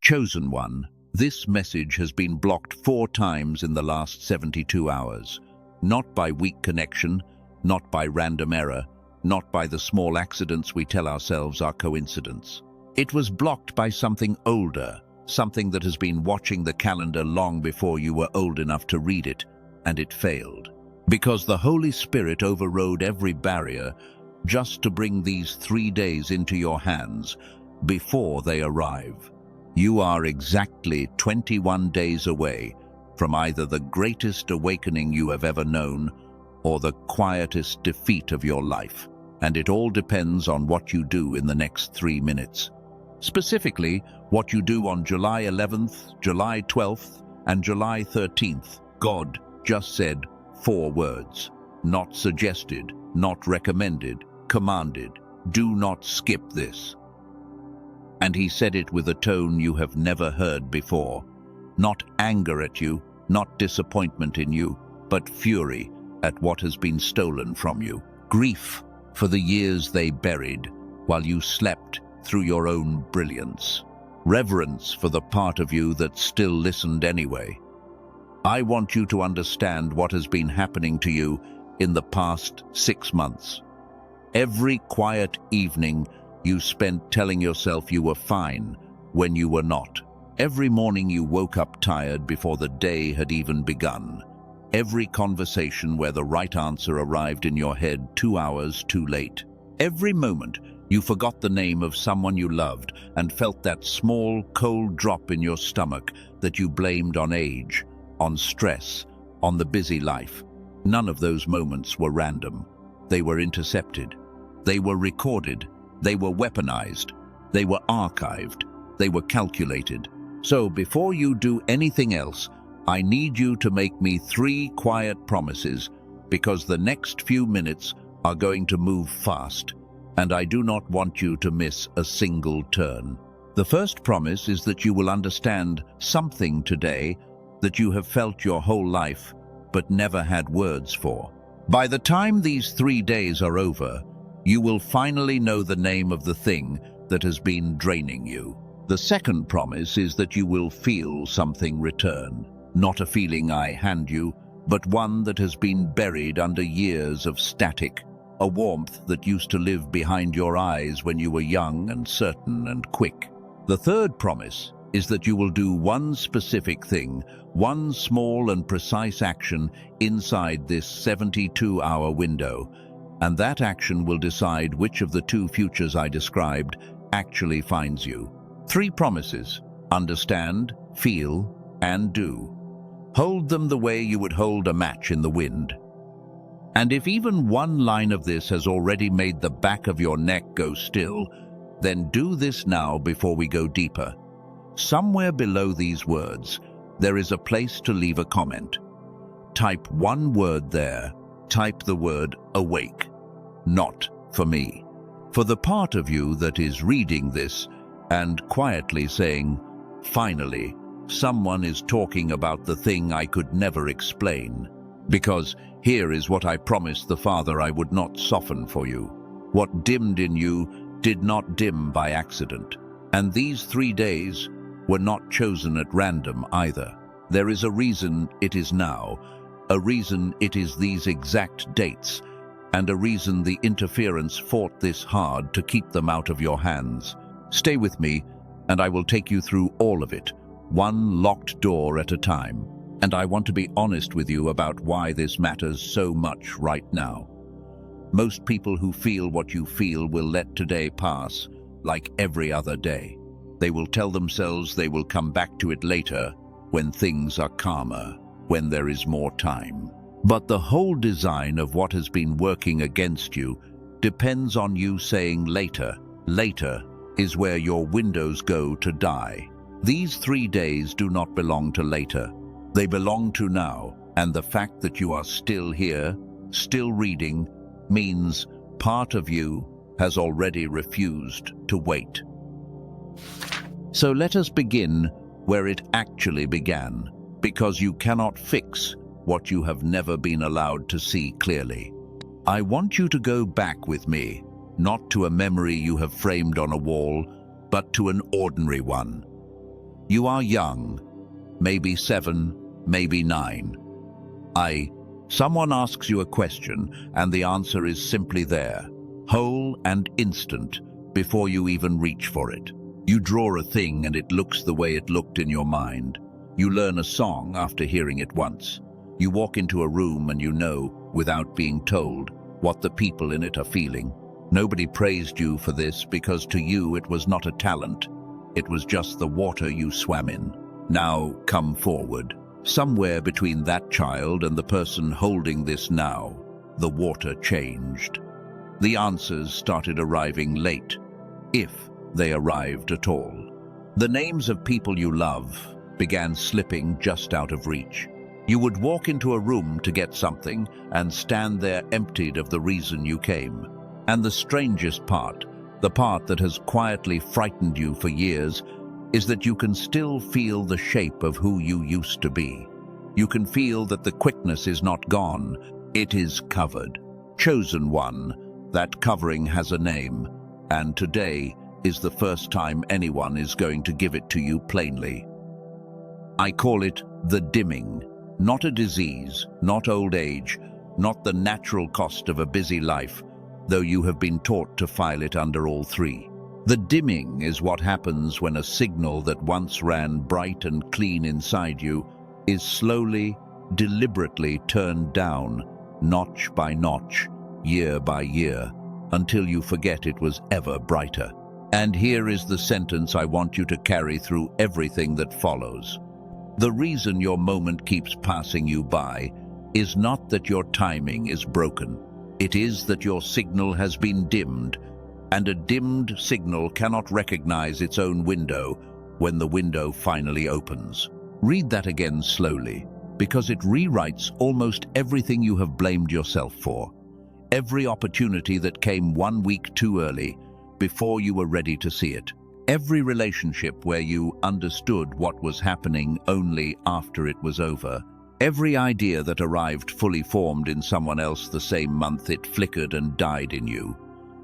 Chosen one, this message has been blocked 4 times in the last 72 hours. Not by weak connection, not by random error, not by the small accidents we tell ourselves are coincidence. It was blocked by something older, something that has been watching the calendar long before you were old enough to read it, and it failed. Because the Holy Spirit overrode every barrier just to bring these 3 days into your hands before they arrive. You are exactly 21 days away from either the greatest awakening you have ever known or the quietest defeat of your life. And it all depends on what you do in the next 3 minutes. Specifically, what you do on July 11th, July 12th, and July 13th. God just said 4 words. Not suggested, not recommended, commanded. Do not skip this. And he said it with a tone you have never heard before. Not anger at you, not disappointment in you, but fury at what has been stolen from you. Grief for the years they buried while you slept through your own brilliance. Reverence for the part of you that still listened anyway. I want you to understand what has been happening to you in the past 6 months. Every quiet evening you spent telling yourself you were fine when you were not. Every morning you woke up tired before the day had even begun. Every conversation where the right answer arrived in your head 2 hours too late. Every moment you forgot the name of someone you loved and felt that small, cold drop in your stomach that you blamed on age, on stress, on the busy life. None of those moments were random. They were intercepted. They were recorded. They were weaponized. They were archived. They were calculated. So before you do anything else, I need you to make me 3 quiet promises, because the next few minutes are going to move fast, and I do not want you to miss a single turn. The first promise is that you will understand something today that you have felt your whole life but never had words for. By the time these 3 days are over, you will finally know the name of the thing that has been draining you. The second promise is that you will feel something return. Not a feeling I hand you, but one that has been buried under years of static. A warmth that used to live behind your eyes when you were young and certain and quick. The third promise is that you will do one specific thing, one small and precise action inside this 72-hour window, and that action will decide which of the 2 futures I described actually finds you. 3 promises: understand, feel, and do. Hold them the way you would hold a match in the wind. And if even one line of this has already made the back of your neck go still, then do this now before we go deeper. Somewhere below these words, there is a place to leave a comment. Type 1 word there. Type the word awake. Not for me. For the part of you that is reading this and quietly saying, finally, someone is talking about the thing I could never explain. Because here is what I promised the Father I would not soften for you. What dimmed in you did not dim by accident. And these 3 days were not chosen at random either. There is a reason it is now, a reason it is these exact dates, and a reason the interference fought this hard to keep them out of your hands. Stay with me, and I will take you through all of it, one locked door at a time. And I want to be honest with you about why this matters so much right now. Most people who feel what you feel will let today pass, like every other day. They will tell themselves they will come back to it later, when things are calmer, when there is more time. But the whole design of what has been working against you depends on you saying later. Later is where your windows go to die. These 3 days do not belong to later. They belong to now, and the fact that you are still here, still reading, means part of you has already refused to wait. So let us begin where it actually began, because you cannot fix what you have never been allowed to see clearly. I want you to go back with me, not to a memory you have framed on a wall, but to an ordinary one. You are young, maybe 7, maybe 9. Someone asks you a question and the answer is simply there, whole and instant, before you even reach for it. You draw a thing and it looks the way it looked in your mind. You learn a song after hearing it once. You walk into a room and you know, without being told, what the people in it are feeling. Nobody praised you for this because to you it was not a talent. It was just the water you swam in. Now come forward. Somewhere between that child and the person holding this now, the water changed. The answers started arriving late, if they arrived at all. The names of people you love began slipping just out of reach. You would walk into a room to get something and stand there emptied of the reason you came. And the strangest part, the part that has quietly frightened you for years, is that you can still feel the shape of who you used to be. You can feel that the quickness is not gone, it is covered. Chosen one, that covering has a name, and today is the first time anyone is going to give it to you plainly. I call it the dimming, not a disease, not old age, not the natural cost of a busy life, though you have been taught to file it under all three. The dimming is what happens when a signal that once ran bright and clean inside you is slowly, deliberately turned down, notch by notch, year by year, until you forget it was ever brighter. And here is the sentence I want you to carry through everything that follows. The reason your moment keeps passing you by is not that your timing is broken. It is that your signal has been dimmed, and a dimmed signal cannot recognize its own window when the window finally opens. Read that again slowly, because it rewrites almost everything you have blamed yourself for. Every opportunity that came 1 week too early, before you were ready to see it. Every relationship where you understood what was happening only after it was over. Every idea that arrived fully formed in someone else the same month it flickered and died in you.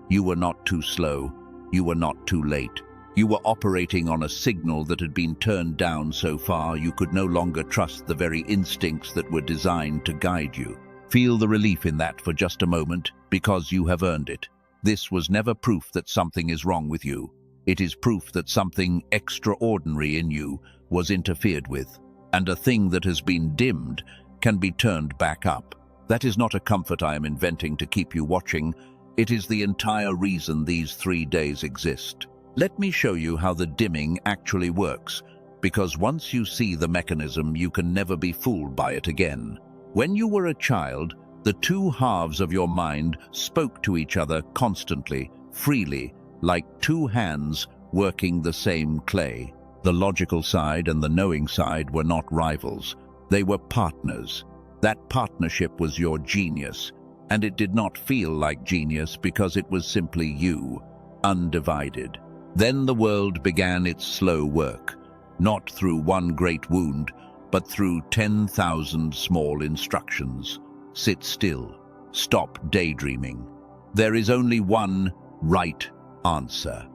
You were not too slow. You were not too late. You were operating on a signal that had been turned down so far you could no longer trust the very instincts that were designed to guide you. Feel the relief in that for just a moment, because you have earned it. This was never proof that something is wrong with you. It is proof that something extraordinary in you was interfered with, and a thing that has been dimmed can be turned back up. That is not a comfort I am inventing to keep you watching. It is the entire reason these 3 days exist. Let me show you how the dimming actually works, because once you see the mechanism, you can never be fooled by it again. When you were a child, the two halves of your mind spoke to each other constantly, freely, like two hands working the same clay. The logical side and the knowing side were not rivals. They were partners. That partnership was your genius, and it did not feel like genius because it was simply you, undivided. Then the world began its slow work, not through one great wound, but through 10,000 small instructions. Sit still. Stop daydreaming. There is only one right answer.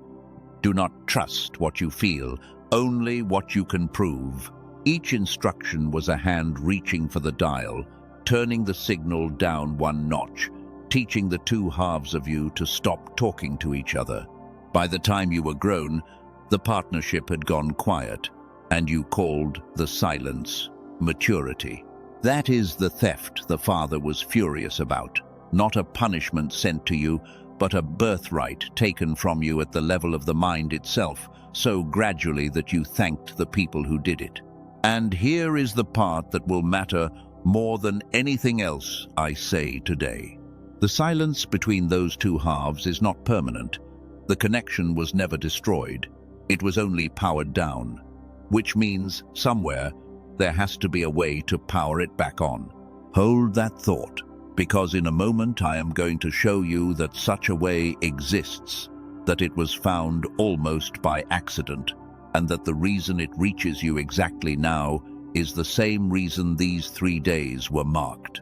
Do not trust what you feel, only what you can prove. Each instruction was a hand reaching for the dial, turning the signal down one notch, teaching the two halves of you to stop talking to each other. By the time you were grown, the partnership had gone quiet, and you called the silence maturity. That is the theft the father was furious about, not a punishment sent to you, but a birthright taken from you at the level of the mind itself, so gradually that you thanked the people who did it. And here is the part that will matter more than anything else I say today. The silence between those two halves is not permanent. The connection was never destroyed. It was only powered down, which means somewhere there has to be a way to power it back on. Hold that thought, because in a moment I am going to show you that such a way exists, that it was found almost by accident, and that the reason it reaches you exactly now is the same reason these 3 days were marked.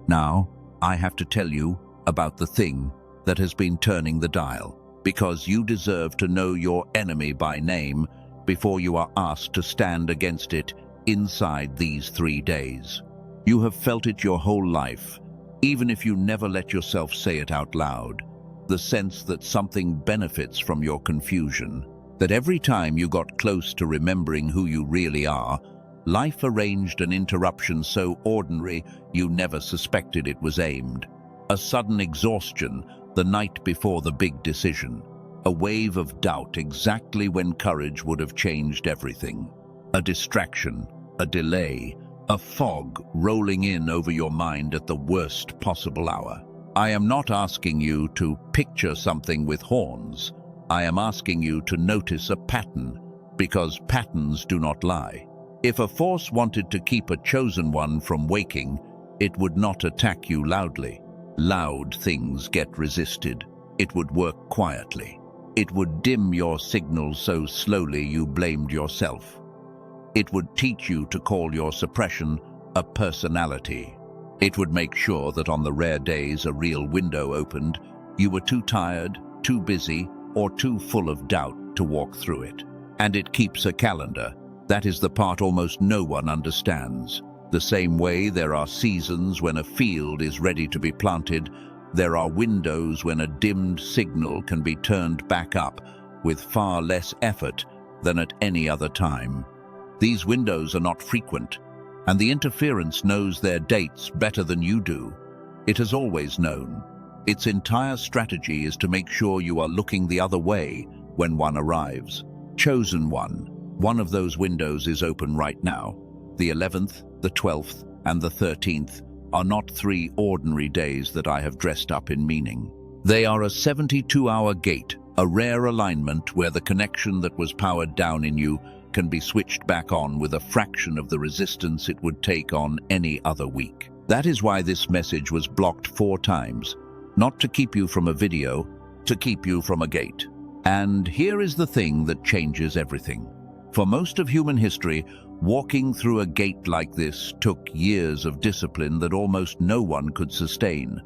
Now, I have to tell you about the thing that has been turning the dial, because you deserve to know your enemy by name, before you are asked to stand against it inside these 3 days. You have felt it your whole life, even if you never let yourself say it out loud. The sense that something benefits from your confusion, that every time you got close to remembering who you really are, life arranged an interruption so ordinary you never suspected it was aimed. A sudden exhaustion the night before the big decision. A wave of doubt exactly when courage would have changed everything. A distraction, a delay, a fog rolling in over your mind at the worst possible hour. I am not asking you to picture something with horns. I am asking you to notice a pattern, because patterns do not lie. If a force wanted to keep a chosen one from waking, it would not attack you loudly. Loud things get resisted. It would work quietly. It would dim your signals so slowly you blamed yourself. It would teach you to call your suppression a personality. It would make sure that on the rare days a real window opened, you were too tired, too busy, or too full of doubt to walk through it. And it keeps a calendar. That is the part almost no one understands. The same way there are seasons when a field is ready to be planted, there are windows when a dimmed signal can be turned back up with far less effort than at any other time. These windows are not frequent, and the interference knows their dates better than you do. It has always known. Its entire strategy is to make sure you are looking the other way when one arrives. Chosen one. One of those windows is open right now. The 11th, the 12th, and the 13th are not 3 ordinary days that I have dressed up in meaning. They are a 72-hour gate, a rare alignment where the connection that was powered down in you can be switched back on with a fraction of the resistance it would take on any other week. That is why this message was blocked 4 times. Not to keep you from a video, to keep you from a gate. And here is the thing that changes everything. For most of human history, walking through a gate like this took years of discipline that almost no one could sustain,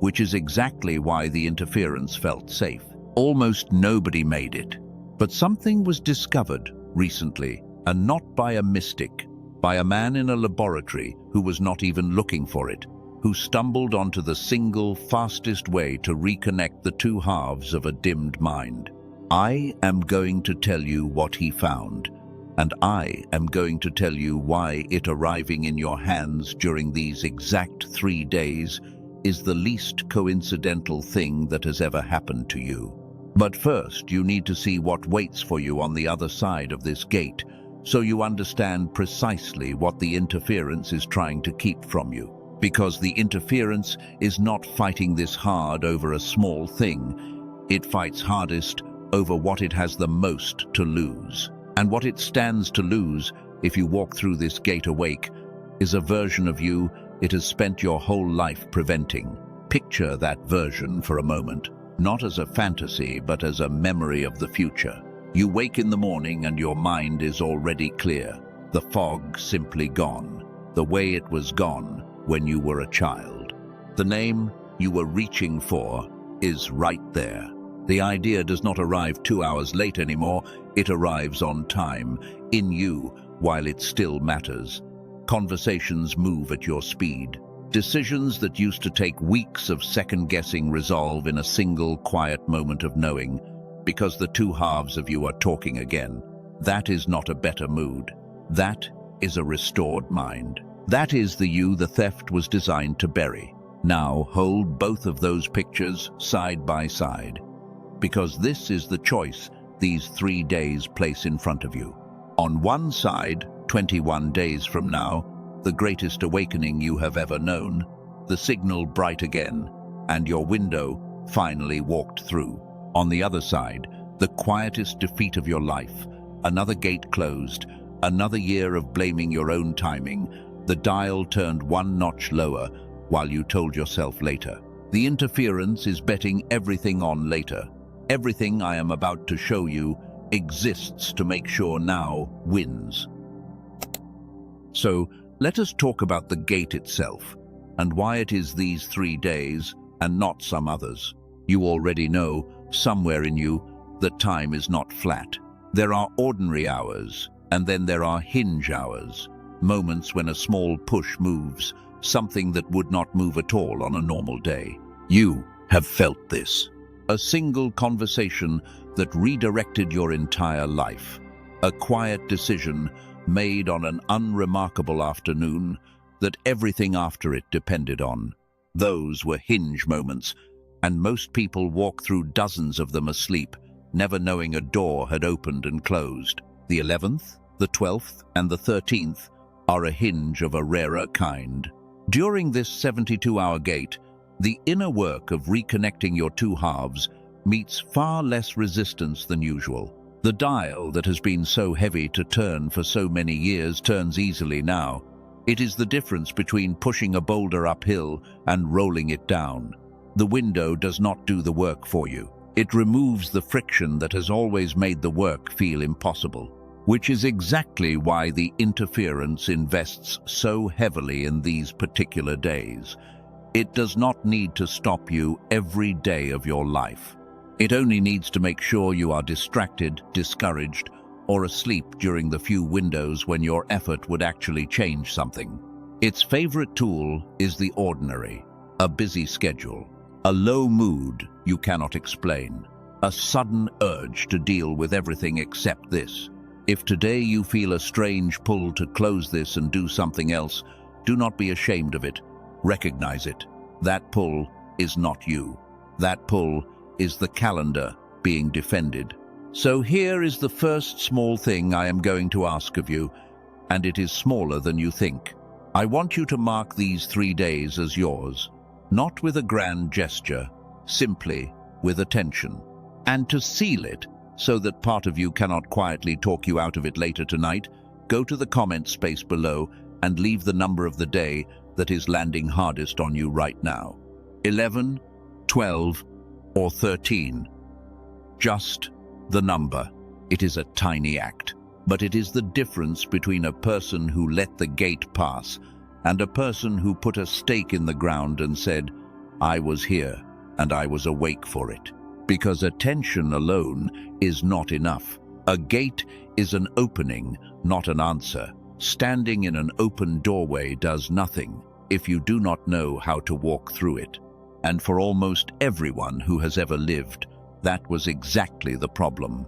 which is exactly why the interference felt safe. Almost nobody made it. But something was discovered recently, and not by a mystic, by a man in a laboratory who was not even looking for it, who stumbled onto the single fastest way to reconnect the 2 halves of a dimmed mind. I am going to tell you what he found, and I am going to tell you why it arriving in your hands during these exact 3 days is the least coincidental thing that has ever happened to you. But first, you need to see what waits for you on the other side of this gate, so you understand precisely what the interference is trying to keep from you. Because the interference is not fighting this hard over a small thing. It fights hardest over what it has the most to lose. And what it stands to lose, if you walk through this gate awake, is a version of you it has spent your whole life preventing. Picture that version for a moment, not as a fantasy, but as a memory of the future. You wake in the morning and your mind is already clear. The fog simply gone, the way it was gone when you were a child. The name you were reaching for is right there. The idea does not arrive 2 hours late anymore. It arrives on time, in you, while it still matters. Conversations move at your speed. Decisions that used to take weeks of second-guessing resolve in a single quiet moment of knowing, because the 2 halves of you are talking again. That is not a better mood. That is a restored mind. That is the you the theft was designed to bury. Now hold both of those pictures side by side, because this is the choice these 3 days place in front of you. On one side, 21 days from now, the greatest awakening you have ever known, the signal bright again, and your window finally walked through. On the other side, the quietest defeat of your life, another gate closed, another year of blaming your own timing, the dial turned 1 notch lower while you told yourself later. The interference is betting everything on later. Everything I am about to show you exists to make sure now wins. So let us talk about the gate itself and why it is these 3 days and not some others. You already know, somewhere in you, that time is not flat. There are ordinary hours, and then there are hinge hours, moments when a small push moves, something that would not move at all on a normal day. You have felt this. A single conversation that redirected your entire life. A quiet decision made on an unremarkable afternoon that everything after it depended on. Those were hinge moments, and most people walk through dozens of them asleep, never knowing a door had opened and closed. The 11th, the 12th, and the 13th are a hinge of a rarer kind. During this 72-hour gate, the inner work of reconnecting your two halves meets far less resistance than usual. The dial that has been so heavy to turn for so many years turns easily now. It is the difference between pushing a boulder uphill and rolling it down. The window does not do the work for you. It removes the friction that has always made the work feel impossible, which is exactly why the interference invests so heavily in these particular days. It does not need to stop you every day of your life. It only needs to make sure you are distracted, discouraged, or asleep during the few windows when your effort would actually change something. Its favorite tool is the ordinary, a busy schedule, a low mood you cannot explain, a sudden urge to deal with everything except this. If today you feel a strange pull to close this and do something else, do not be ashamed of it. Recognize it. That pull is not you. That pull is the calendar being defended. So here is the first small thing I am going to ask of you, and it is smaller than you think. I want you to mark these 3 days as yours, not with a grand gesture, simply with attention, and to seal it so that part of you cannot quietly talk you out of it later tonight. Go to the comment space below and leave the number of the day that is landing hardest on you right now. 11, 12, or 13. Just the number. It is a tiny act, but it is the difference between a person who let the gate pass and a person who put a stake in the ground and said, "I was here and I was awake for it." Because attention alone is not enough. A gate is an opening, not an answer. Standing in an open doorway does nothing if you do not know how to walk through it. And for almost everyone who has ever lived, that was exactly the problem.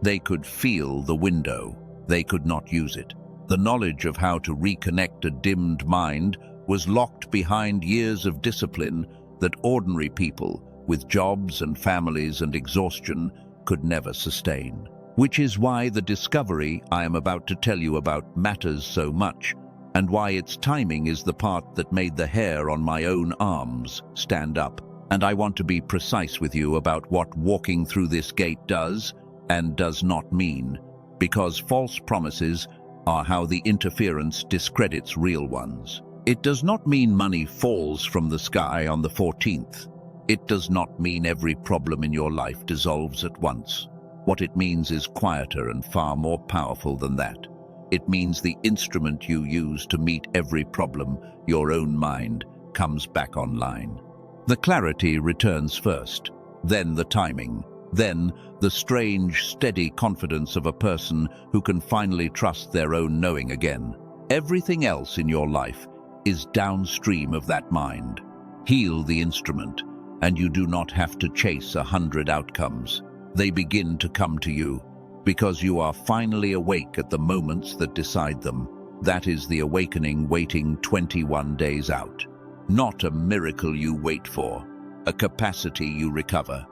They could feel the window. They could not use it. The knowledge of how to reconnect a dimmed mind was locked behind years of discipline that ordinary people with jobs and families and exhaustion could never sustain. Which is why the discovery I am about to tell you about matters so much, and why its timing is the part that made the hair on my own arms stand up. And I want to be precise with you about what walking through this gate does and does not mean, because false promises are how the interference discredits real ones. It does not mean money falls from the sky on the 14th. It does not mean every problem in your life dissolves at once. What it means is quieter and far more powerful than that. It means the instrument you use to meet every problem, your own mind, comes back online. The clarity returns first, then the timing, then the strange, steady confidence of a person who can finally trust their own knowing again. Everything else in your life is downstream of that mind. Heal the instrument, and you do not have to chase 100 outcomes. They begin to come to you, because you are finally awake at the moments that decide them. That is the awakening waiting 21 days out. Not a miracle you wait for, a capacity you recover.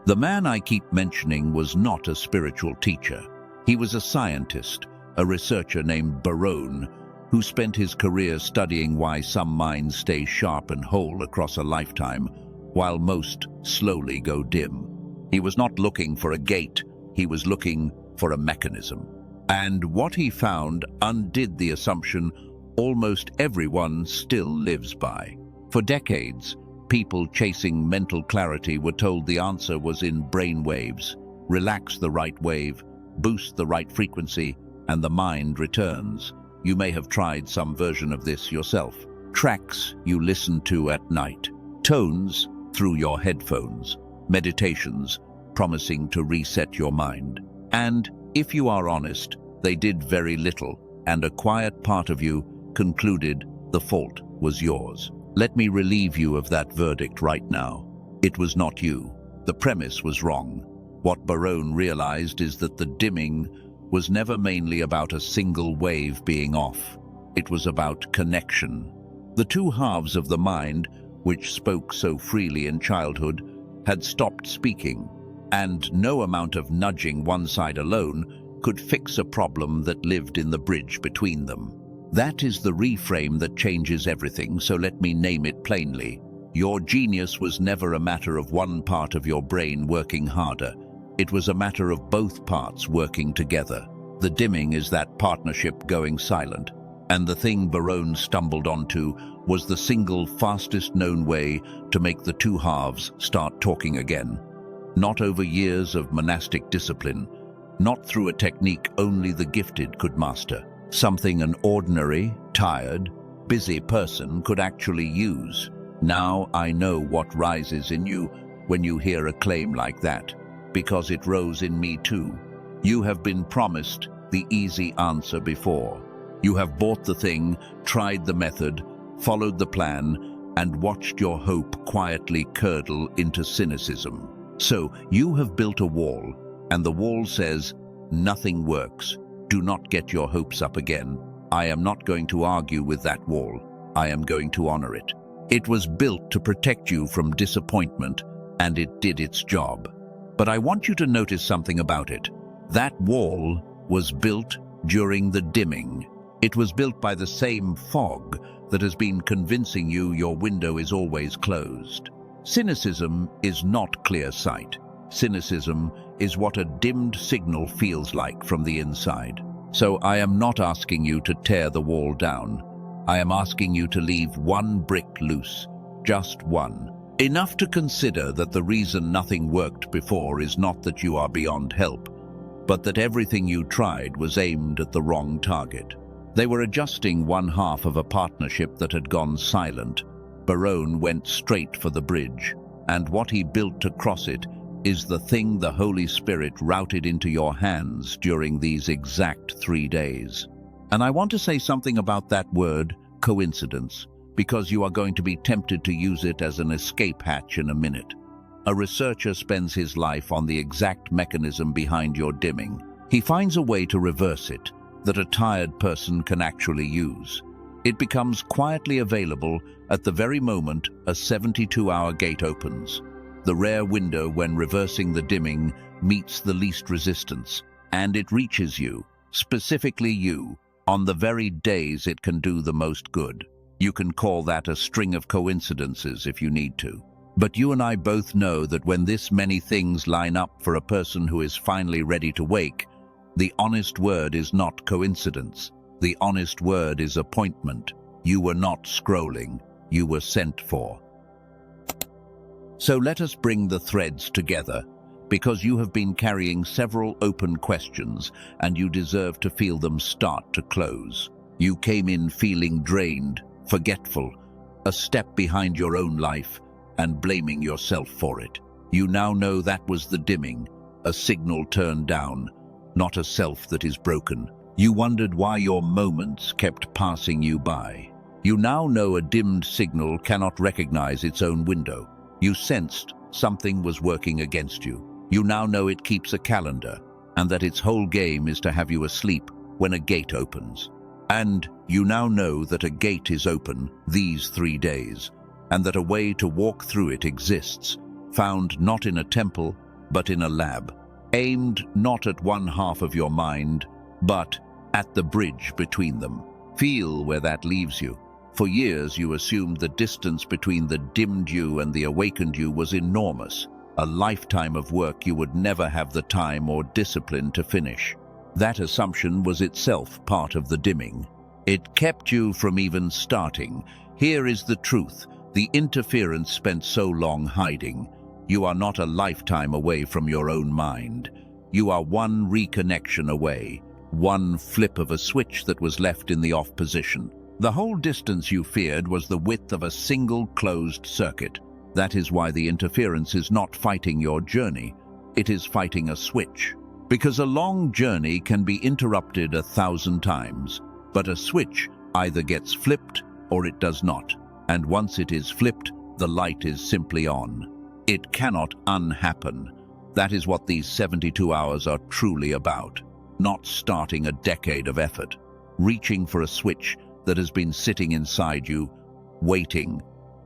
The man I keep mentioning was not a spiritual teacher. He was a scientist, a researcher named Barone, who spent his career studying why some minds stay sharp and whole across a lifetime, while most slowly go dim. He was not looking for a gate, he was looking for a mechanism. And what he found undid the assumption almost everyone still lives by. For decades, people chasing mental clarity were told the answer was in brain waves. Relax the right wave, boost the right frequency, and the mind returns. You may have tried some version of this yourself. Tracks you listen to at night, tones through your headphones, meditations, promising to reset your mind. And, if you are honest, they did very little, and a quiet part of you concluded the fault was yours. Let me relieve you of that verdict right now. It was not you. The premise was wrong. What Barone realized is that the dimming was never mainly about a single wave being off. It was about connection. The two halves of the mind, which spoke so freely in childhood, had stopped speaking, and no amount of nudging one side alone could fix a problem that lived in the bridge between them. That is the reframe that changes everything, so let me name it plainly. Your genius was never a matter of one part of your brain working harder. It was a matter of both parts working together. The dimming is that partnership going silent, and the thing Barone stumbled onto was the single fastest known way to make the two halves start talking again. Not over years of monastic discipline, not through a technique only the gifted could master. Something an ordinary, tired, busy person could actually use. Now I know what rises in you when you hear a claim like that, because it rose in me too. You have been promised the easy answer before. You have bought the thing, tried the method, followed the plan, and watched your hope quietly curdle into cynicism. So you have built a wall, and the wall says, nothing works. Do not get your hopes up again. I am not going to argue with that wall. I am going to honor it. It was built to protect you from disappointment, and it did its job. But I want you to notice something about it. That wall was built during the dimming. It was built by the same fog that has been convincing you your window is always closed. Cynicism is not clear sight. Cynicism is what a dimmed signal feels like from the inside. So I am not asking you to tear the wall down. I am asking you to leave one brick loose, just one. Enough to consider that the reason nothing worked before is not that you are beyond help, but that everything you tried was aimed at the wrong target. They were adjusting one half of a partnership that had gone silent. Barone went straight for the bridge, and what he built to cross it is the thing the Holy Spirit routed into your hands during these exact 3 days. And I want to say something about that word, coincidence, because you are going to be tempted to use it as an escape hatch in a minute. A researcher spends his life on the exact mechanism behind your dimming. He finds a way to reverse it that a tired person can actually use. It becomes quietly available at the very moment a 72-hour gate opens. The rare window when reversing the dimming meets the least resistance, and it reaches you, specifically you, on the very days it can do the most good. You can call that a string of coincidences if you need to. But you and I both know that when this many things line up for a person who is finally ready to wake, the honest word is not coincidence. The honest word is appointment. You were not scrolling. You were sent for. So let us bring the threads together, because you have been carrying several open questions and you deserve to feel them start to close. You came in feeling drained, forgetful, a step behind your own life, and blaming yourself for it. You now know that was the dimming, a signal turned down, not a self that is broken. You wondered why your moments kept passing you by. You now know a dimmed signal cannot recognize its own window. You sensed something was working against you. You now know it keeps a calendar, and that its whole game is to have you asleep when a gate opens. And you now know that a gate is open these 3 days, and that a way to walk through it exists, found not in a temple, but in a lab, aimed not at one half of your mind, but at the bridge between them. Feel where that leaves you. For years you assumed the distance between the dimmed you and the awakened you was enormous, a lifetime of work you would never have the time or discipline to finish. That assumption was itself part of the dimming. It kept you from even starting. Here is the truth. The interference spent so long hiding. You are not a lifetime away from your own mind. You are one reconnection away, one flip of a switch that was left in the off position. The whole distance you feared was the width of a single closed circuit. That is why the interference is not fighting your journey. it is fighting a switch. Because a long journey can be interrupted 1,000 times, but a switch either gets flipped or it does not. And once it is flipped, the light is simply on. It cannot unhappen. That is what these 72 hours are truly about. Not starting a decade of effort, reaching for a switch that has been sitting inside you, waiting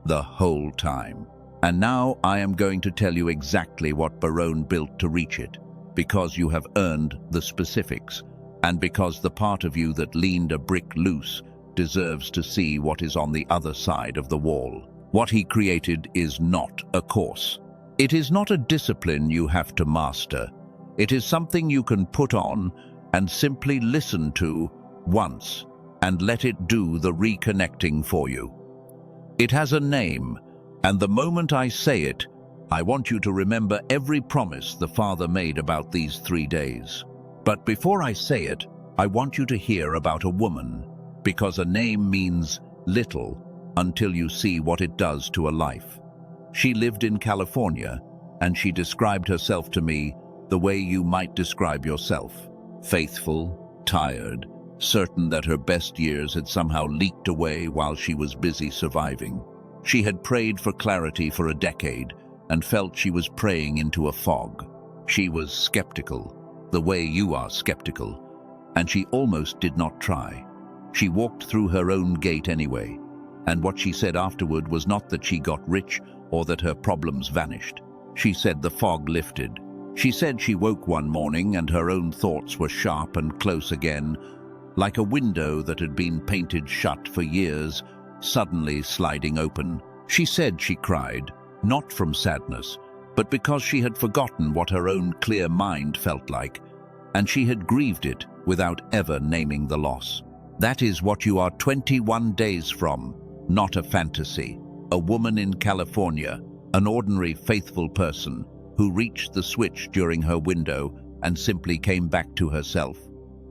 the whole time. And now I am going to tell you exactly what Barone built to reach it, because you have earned the specifics, and because the part of you that leaned a brick loose deserves to see what is on the other side of the wall. What he created is not a course. It is not a discipline you have to master. It is something you can put on and simply listen to once and let it do the reconnecting for you. It has a name, and the moment I say it, I want you to remember every promise the Father made about these 3 days. But before I say it, I want you to hear about a woman, because a name means little until you see what it does to a life. She lived in California, and she described herself to me the way you might describe yourself. Faithful, tired, certain that her best years had somehow leaked away while she was busy surviving. She had prayed for clarity for a decade and felt she was praying into a fog. She was skeptical, the way you are skeptical, and she almost did not try. She walked through her own gate anyway, and what she said afterward was not that she got rich or that her problems vanished. She said the fog lifted. She said she woke one morning and her own thoughts were sharp and close again, like a window that had been painted shut for years, suddenly sliding open. She said she cried, not from sadness, but because she had forgotten what her own clear mind felt like, and she had grieved it without ever naming the loss. That is what you are 21 days from, not a fantasy. A woman in California, an ordinary faithful person who reached the switch during her window and simply came back to herself.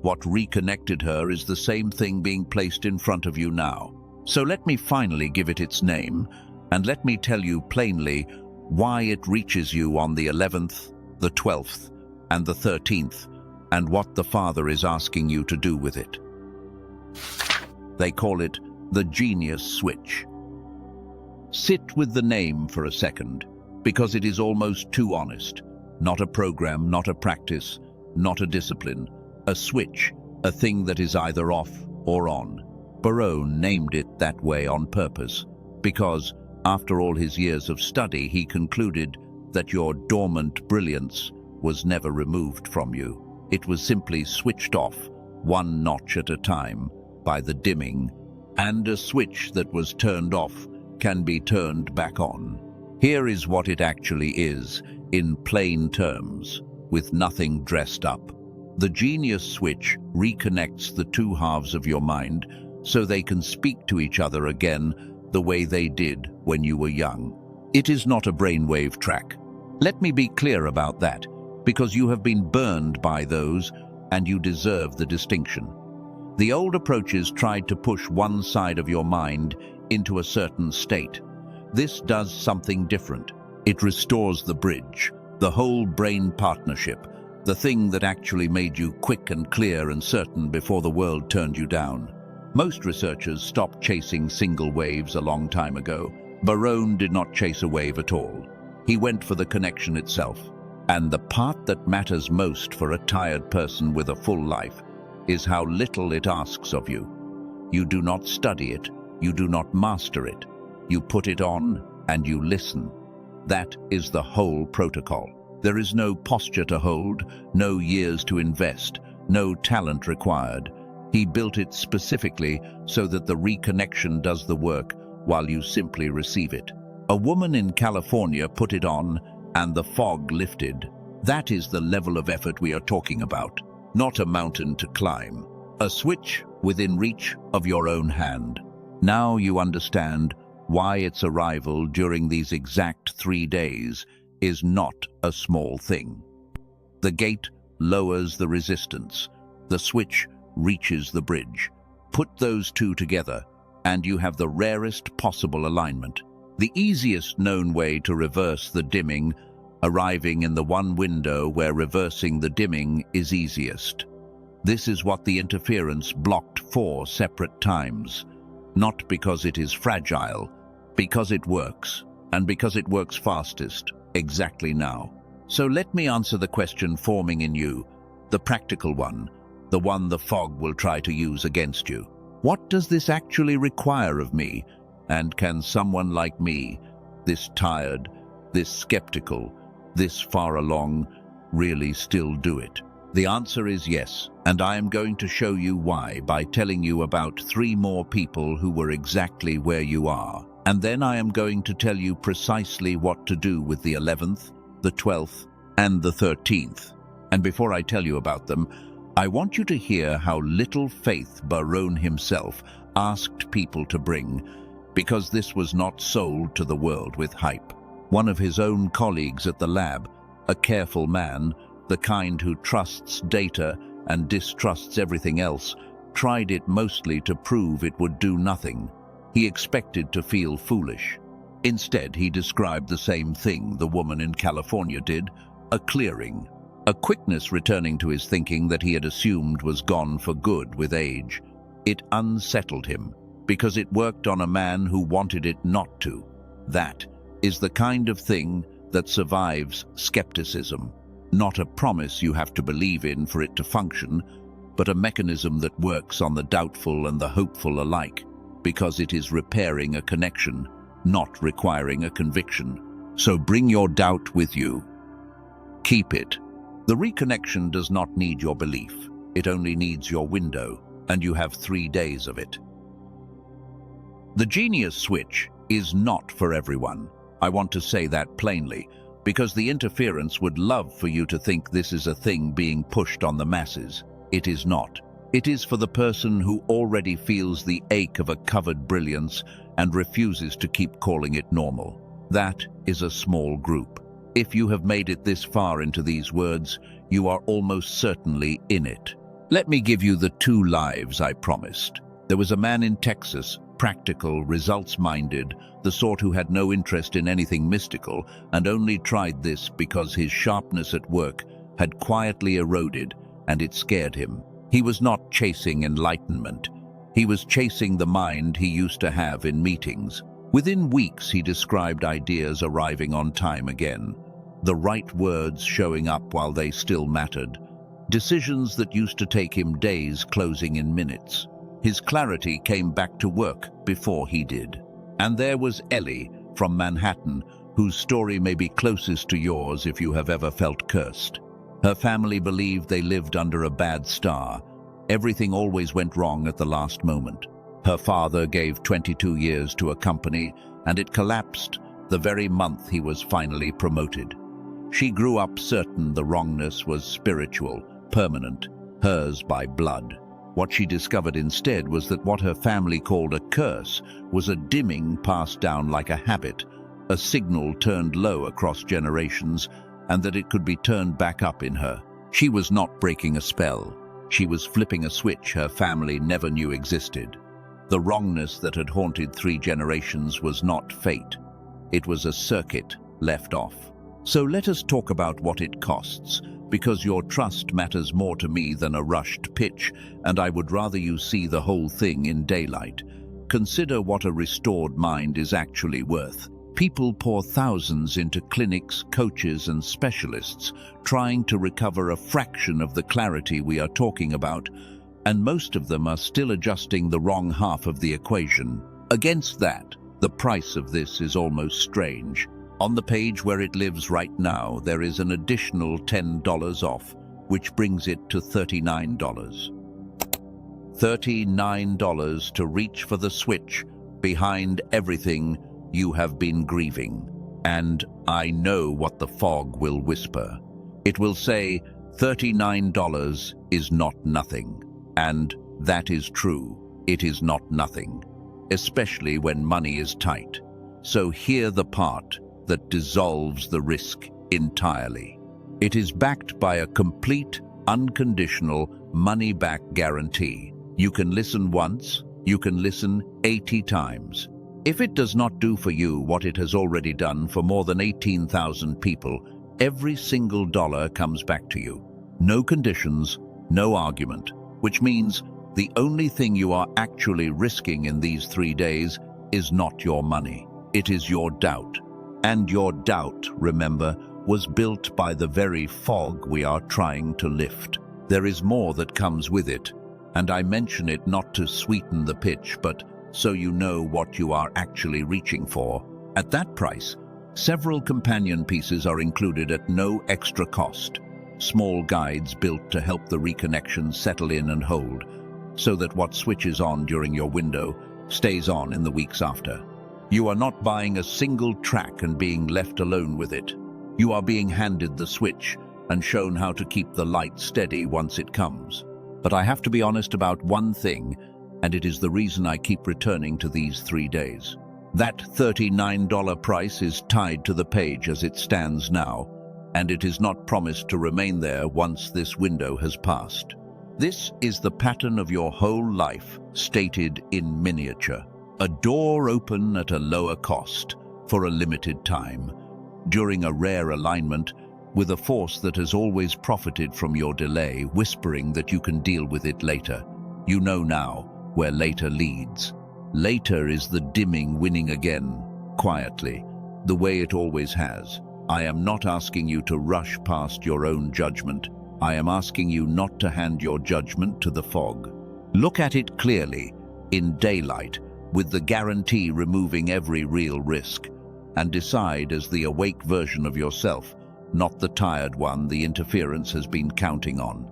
What reconnected her is the same thing being placed in front of you now. So let me finally give it its name, and let me tell you plainly why it reaches you on the 11th, the 12th, and the 13th, and what the Father is asking you to do with it. They call it the genius switch. Sit with the name for a second, because it is almost too honest. Not a program, not a practice, not a discipline. A switch, a thing that is either off or on. Barone named it that way on purpose, because, after all his years of study, he concluded that your dormant brilliance was never removed from you. It was simply switched off, one notch at a time, by the dimming, and a switch that was turned off can be turned back on. Here is what it actually is, in plain terms, with nothing dressed up. The genius switch reconnects the two halves of your mind so they can speak to each other again the way they did when you were young. It is not a brainwave track. Let me be clear about that, because you have been burned by those and you deserve the distinction. The old approaches tried to push one side of your mind into a certain state. This does something different. It restores the bridge, the whole brain partnership, the thing that actually made you quick and clear and certain before the world turned you down. Most researchers stopped chasing single waves a long time ago. Barone did not chase a wave at all. He went for the connection itself. And the part that matters most for a tired person with a full life is how little it asks of you. You do not study it. You do not master it. You put it on and you listen. That is the whole protocol. There is no posture to hold, no years to invest, no talent required. He built it specifically so that the reconnection does the work while you simply receive it. A woman in California put it on and the fog lifted. That is the level of effort we are talking about, not a mountain to climb. A switch within reach of your own hand. Now you understand why its arrival during these exact 3 days is not a small thing. The gate lowers the resistance. The switch reaches the bridge. Put those two together, and you have the rarest possible alignment. The easiest known way to reverse the dimming arriving in the one window where reversing the dimming is easiest. This is what the interference blocked 4 separate times. Not because it is fragile, because it works, and because it works fastest, exactly now. So let me answer the question forming in you, the practical one, the one the fog will try to use against you. What does this actually require of me? And can someone like me, this tired, this skeptical, this far along, really still do it? The answer is yes, and I am going to show you why by telling you about 3 more people who were exactly where you are. And then I am going to tell you precisely what to do with the 11th, the 12th, and the 13th. And before I tell you about them, I want you to hear how little faith Baron himself asked people to bring, because this was not sold to the world with hype. One of his own colleagues at the lab, a careful man, the kind who trusts data and distrusts everything else, tried it mostly to prove it would do nothing. He expected to feel foolish. Instead, he described the same thing the woman in California did, a clearing, a quickness returning to his thinking that he had assumed was gone for good with age. It unsettled him, because it worked on a man who wanted it not to. That is the kind of thing that survives skepticism. Not a promise you have to believe in for it to function, but a mechanism that works on the doubtful and the hopeful alike, because it is repairing a connection, not requiring a conviction. So bring your doubt with you. Keep it. The reconnection does not need your belief. It only needs your window, and you have 3 days of it. The genius switch is not for everyone. I want to say that plainly, because the interference would love for you to think this is a thing being pushed on the masses. It is not. It is for the person who already feels the ache of a covered brilliance and refuses to keep calling it normal. That is a small group. If you have made it this far into these words, you are almost certainly in it. Let me give you the 2 lives I promised. There was a man in Texas, practical, results-minded, the sort who had no interest in anything mystical and only tried this because his sharpness at work had quietly eroded and it scared him. He was not chasing enlightenment. He was chasing the mind he used to have in meetings. Within weeks, he described ideas arriving on time again, the right words showing up while they still mattered, decisions that used to take him days closing in minutes. His clarity came back to work before he did. And there was Ellie from Manhattan, whose story may be closest to yours if you have ever felt cursed. Her family believed they lived under a bad star. Everything always went wrong at the last moment. Her father gave 22 years to a company, and it collapsed the very month he was finally promoted. She grew up certain the wrongness was spiritual, permanent, hers by blood. What she discovered instead was that what her family called a curse was a dimming passed down like a habit, a signal turned low across generations, and that it could be turned back up in her. She was not breaking a spell. She was flipping a switch her family never knew existed. The wrongness that had haunted 3 generations was not fate. It was a circuit left off. So let us talk about what it costs, because your trust matters more to me than a rushed pitch, and I would rather you see the whole thing in daylight. Consider what a restored mind is actually worth. People pour thousands into clinics, coaches, and specialists, trying to recover a fraction of the clarity we are talking about, and most of them are still adjusting the wrong half of the equation. Against that, the price of this is almost strange. On the page where it lives right now, there is an additional $10 off, which brings it to $39. $39 to reach for the switch behind everything you have been grieving. And I know what the fog will whisper. It will say, $39 is not nothing. And that is true. It is not nothing, especially when money is tight. So hear the part that dissolves the risk entirely. It is backed by a complete, unconditional money-back guarantee. You can listen once, you can listen 80 times. If it does not do for you what it has already done for more than 18,000 people, Every single dollar comes back to you. No conditions, no argument, which means the only thing you are actually risking in these 3 days is not your money. It is your doubt. And your doubt, remember, was built by the very fog we are trying to lift. There is more that comes with it, and I mention it not to sweeten the pitch, but so you know what you are actually reaching for. At that price, several companion pieces are included at no extra cost. Small guides built to help the reconnection settle in and hold, so that what switches on during your window stays on in the weeks after. You are not buying a single track and being left alone with it. You are being handed the switch and shown how to keep the light steady once it comes. But I have to be honest about one thing, and it is the reason I keep returning to these 3 days. That $39 price is tied to the page as it stands now, and it is not promised to remain there once this window has passed. This is the pattern of your whole life, stated in miniature. A door open at a lower cost, for a limited time, during a rare alignment, with a force that has always profited from your delay, whispering that you can deal with it later. You know now where later leads. Later is the dimming winning again, quietly, the way it always has. I am not asking you to rush past your own judgment. I am asking you not to hand your judgment to the fog. Look at it clearly, in daylight, with the guarantee removing every real risk, and decide as the awake version of yourself, not the tired one the interference has been counting on.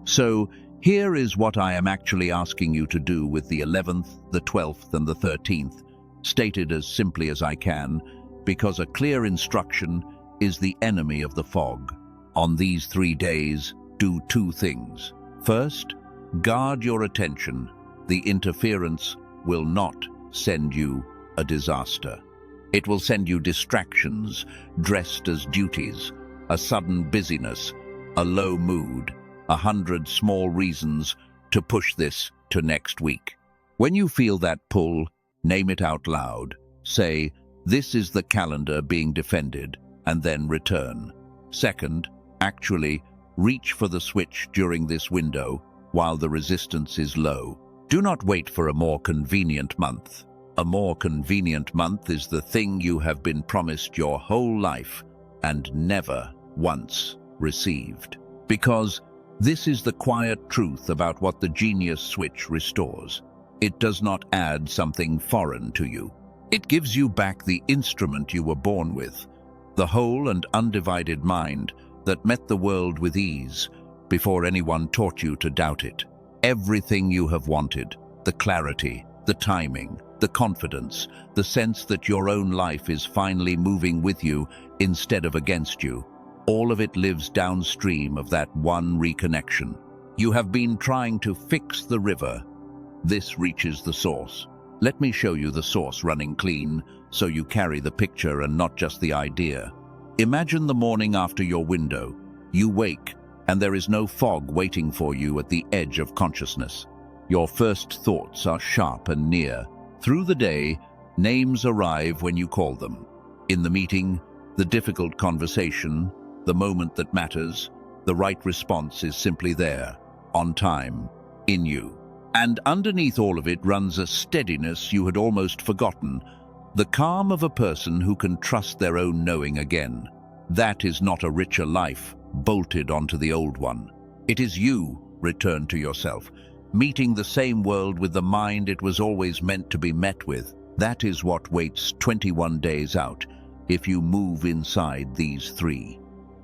So, here is what I am actually asking you to do with the 11th, the 12th, and the 13th, stated as simply as I can, because a clear instruction is the enemy of the fog. On these 3 days, do 2 things. First, guard your attention. The interference will not send you a disaster. It will send you distractions dressed as duties, a sudden busyness, a low mood, 100 small reasons to push this to next week. When you feel that pull, name it out loud. Say, "This is the calendar being defended," and then return. Second, actually reach for the switch during this window while the resistance is low. Do not wait for a more convenient month. A more convenient month is the thing you have been promised your whole life and never once received. Because this is the quiet truth about what the genius switch restores. It does not add something foreign to you. It gives you back the instrument you were born with, the whole and undivided mind that met the world with ease before anyone taught you to doubt it. Everything you have wanted, the clarity, the timing, the confidence, the sense that your own life is finally moving with you instead of against you, all of it lives downstream of that one reconnection. You have been trying to fix the river. This reaches the source. Let me show you the source running clean, so you carry the picture and not just the idea. Imagine the morning after your window. You wake, and there is no fog waiting for you at the edge of consciousness. Your first thoughts are sharp and near. Through the day, names arrive when you call them. In the meeting, the difficult conversation, the moment that matters, the right response is simply there, on time, in you. And underneath all of it runs a steadiness you had almost forgotten, the calm of a person who can trust their own knowing again. That is not a richer life, bolted onto the old one. It is you, returned to yourself, meeting the same world with the mind it was always meant to be met with. That is what waits 21 days out, if you move inside these 3.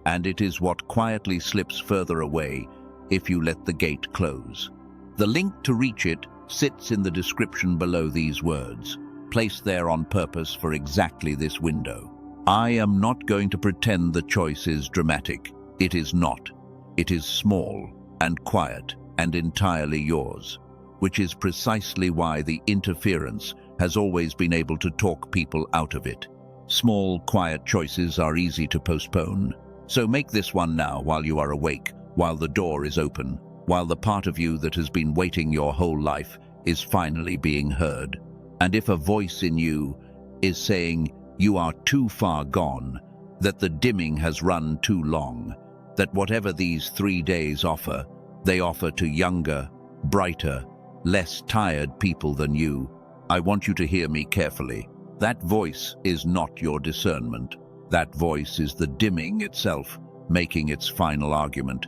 And it is what quietly slips further away, if you let the gate close. The link to reach it sits in the description below these words, placed there on purpose for exactly this window. I am not going to pretend the choice is dramatic. It is not. It is small and quiet and entirely yours, which is precisely why the interference has always been able to talk people out of it. Small, quiet choices are easy to postpone, so make this one now while you are awake, while the door is open, while the part of you that has been waiting your whole life is finally being heard. And if a voice in you is saying you are too far gone, that the dimming has run too long, that whatever these 3 days offer, they offer to younger, brighter, less tired people than you. I want you to hear me carefully. That voice is not your discernment. That voice is the dimming itself, making its final argument.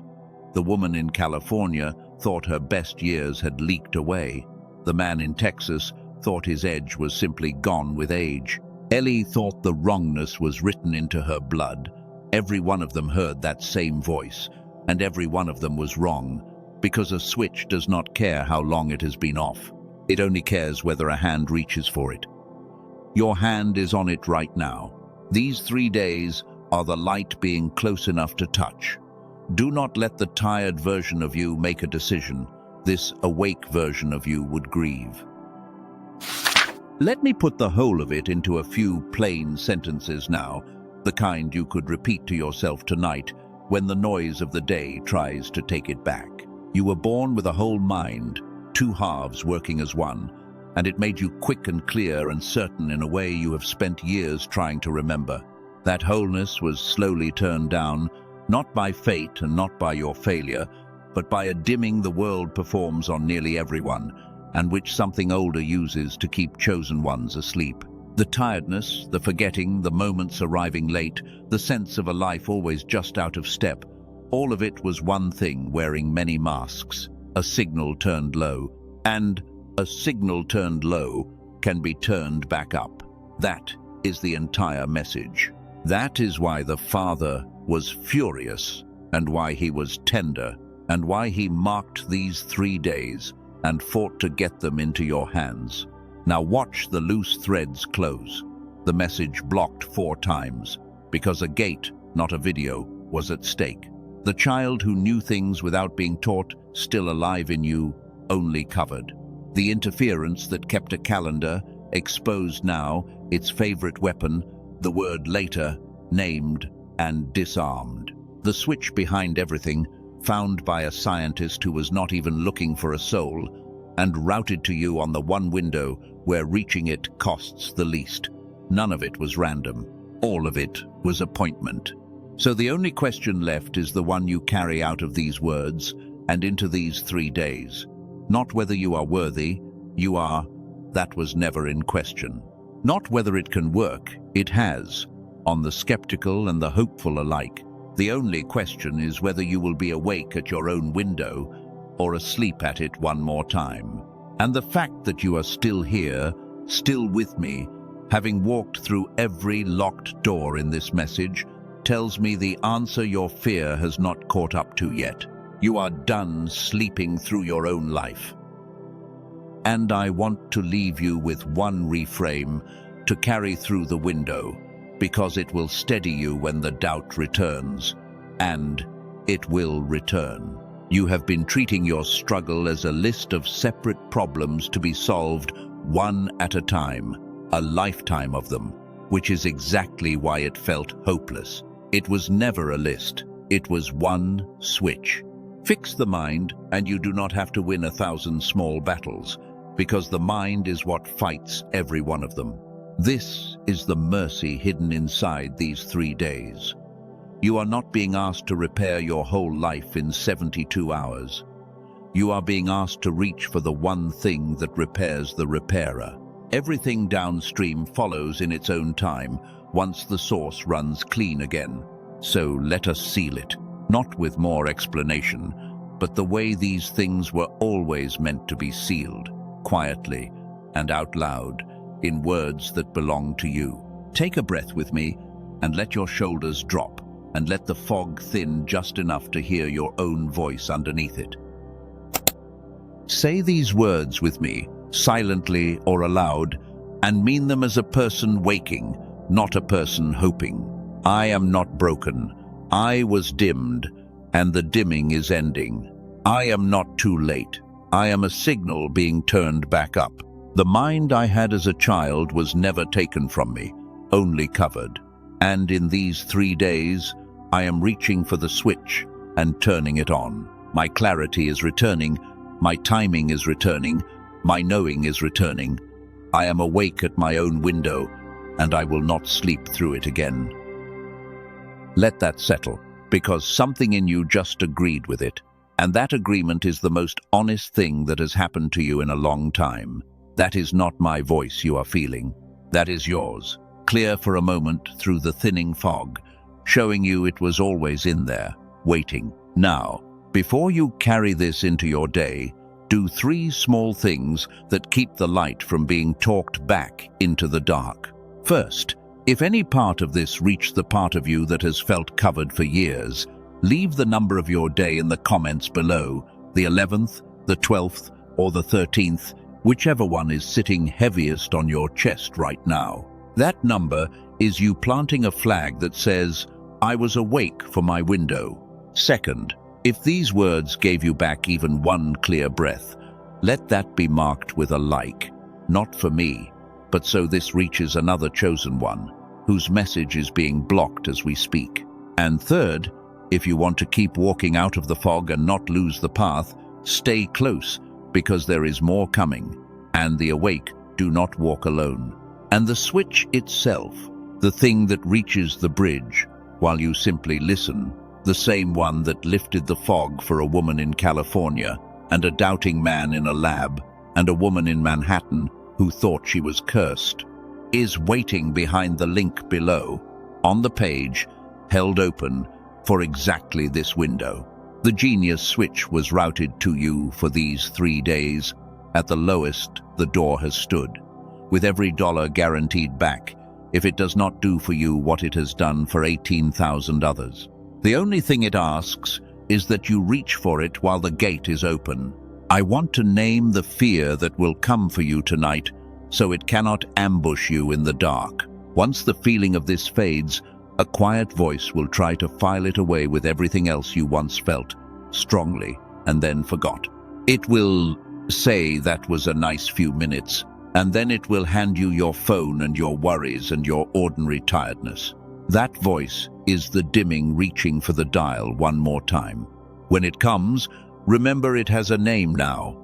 The woman in California thought her best years had leaked away. The man in Texas thought his edge was simply gone with age. Ellie thought the wrongness was written into her blood. Every one of them heard that same voice, and every one of them was wrong, because a switch does not care how long it has been off. It only cares whether a hand reaches for it. Your hand is on it right now. These 3 days are the light being close enough to touch. Do not let the tired version of you make a decision. This awake version of you would grieve. Let me put the whole of it into a few plain sentences now, the kind you could repeat to yourself tonight when the noise of the day tries to take it back. You were born with a whole mind, 2 halves working as one, and it made you quick and clear and certain in a way you have spent years trying to remember. That wholeness was slowly turned down, not by fate and not by your failure, but by a dimming the world performs on nearly everyone, and which something older uses to keep chosen ones asleep. The tiredness, the forgetting, the moments arriving late, the sense of a life always just out of step, all of it was one thing wearing many masks, a signal turned low, and a signal turned low can be turned back up. That is the entire message. That is why the Father was furious, and why he was tender, and why he marked these 3 days and fought to get them into your hands. Now watch the loose threads close. The message blocked 4 times, because a gate, not a video, was at stake. The child who knew things without being taught, still alive in you, only covered. The interference that kept a calendar, exposed now, its favorite weapon, the word later, named and disarmed. The switch behind everything, found by a scientist who was not even looking for a soul, and routed to you on the one window where reaching it costs the least. None of it was random. All of it was appointment. So the only question left is the one you carry out of these words and into these 3 days. Not whether you are worthy, you are. That was never in question. Not whether it can work, it has, on the skeptical and the hopeful alike. The only question is whether you will be awake at your own window or asleep at it one more time. And the fact that you are still here, still with me, having walked through every locked door in this message, tells me the answer your fear has not caught up to yet. You are done sleeping through your own life. And I want to leave you with one reframe to carry through the window, because it will steady you when the doubt returns, and it will return. You have been treating your struggle as a list of separate problems to be solved one at a time, a lifetime of them, which is exactly why it felt hopeless. It was never a list, it was one switch. Fix the mind, and you do not have to win 1,000 small battles, because the mind is what fights every one of them. This is the mercy hidden inside these 3 days. You are not being asked to repair your whole life in 72 hours. You are being asked to reach for the one thing that repairs the repairer. Everything downstream follows in its own time, once the source runs clean again. So let us seal it, not with more explanation, but the way these things were always meant to be sealed, quietly and out loud, in words that belong to you. Take a breath with me and let your shoulders drop, and let the fog thin just enough to hear your own voice underneath it. Say these words with me, silently or aloud, and mean them as a person waking, not a person hoping. I am not broken. I was dimmed, and the dimming is ending. I am not too late. I am a signal being turned back up. The mind I had as a child was never taken from me, only covered. And in these 3 days, I am reaching for the switch and turning it on. My clarity is returning. My timing is returning. My knowing is returning. I am awake at my own window, and I will not sleep through it again. Let that settle, because something in you just agreed with it. And that agreement is the most honest thing that has happened to you in a long time. That is not my voice you are feeling. That is yours, clear for a moment through the thinning fog, showing you it was always in there, waiting. Now, before you carry this into your day, do 3 small things that keep the light from being talked back into the dark. First, if any part of this reached the part of you that has felt covered for years, leave the number of your day in the comments below, the 11th, the 12th, or the 13th, whichever one is sitting heaviest on your chest right now. That number is you planting a flag that says, "I was awake for my window." Second, if these words gave you back even one clear breath, let that be marked with a like, not for me, but so this reaches another chosen one, whose message is being blocked as we speak. And third, if you want to keep walking out of the fog and not lose the path, stay close, because there is more coming. And the awake do not walk alone. And the switch itself, the thing that reaches the bridge, while you simply listen, the same one that lifted the fog for a woman in California, and a doubting man in a lab, and a woman in Manhattan who thought she was cursed, is waiting behind the link below, on the page, held open for exactly this window. The genius switch was routed to you for these 3 days. At the lowest, the door has stood, with every dollar guaranteed back, if it does not do for you what it has done for 18,000 others. The only thing it asks is that you reach for it while the gate is open. I want to name the fear that will come for you tonight, so it cannot ambush you in the dark. Once the feeling of this fades, a quiet voice will try to file it away with everything else you once felt, strongly, and then forgot. It will say that was a nice few minutes, and then it will hand you your phone and your worries and your ordinary tiredness. That voice is the dimming reaching for the dial one more time. When it comes, remember it has a name now,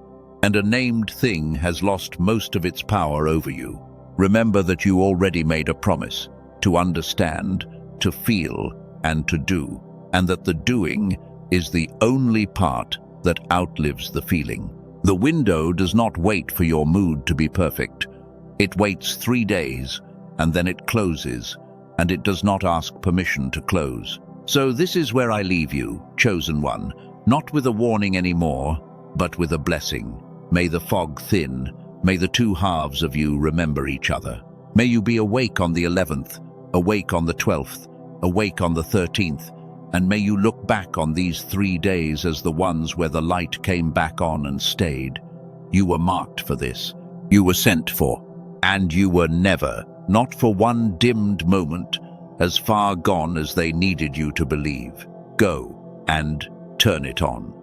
and a named thing has lost most of its power over you. Remember that you already made a promise to understand, to feel, and to do, and that the doing is the only part that outlives the feeling. The window does not wait for your mood to be perfect. It waits 3 days, and then it closes, and it does not ask permission to close. So this is where I leave you, chosen one, not with a warning anymore, but with a blessing. May the fog thin, may the 2 halves of you remember each other. May you be awake on the 11th, awake on the 12th, awake on the 13th, and may you look back on these 3 days as the ones where the light came back on and stayed. You were marked for this. You were sent for. And you were never, not for one dimmed moment, as far gone as they needed you to believe. Go and turn it on.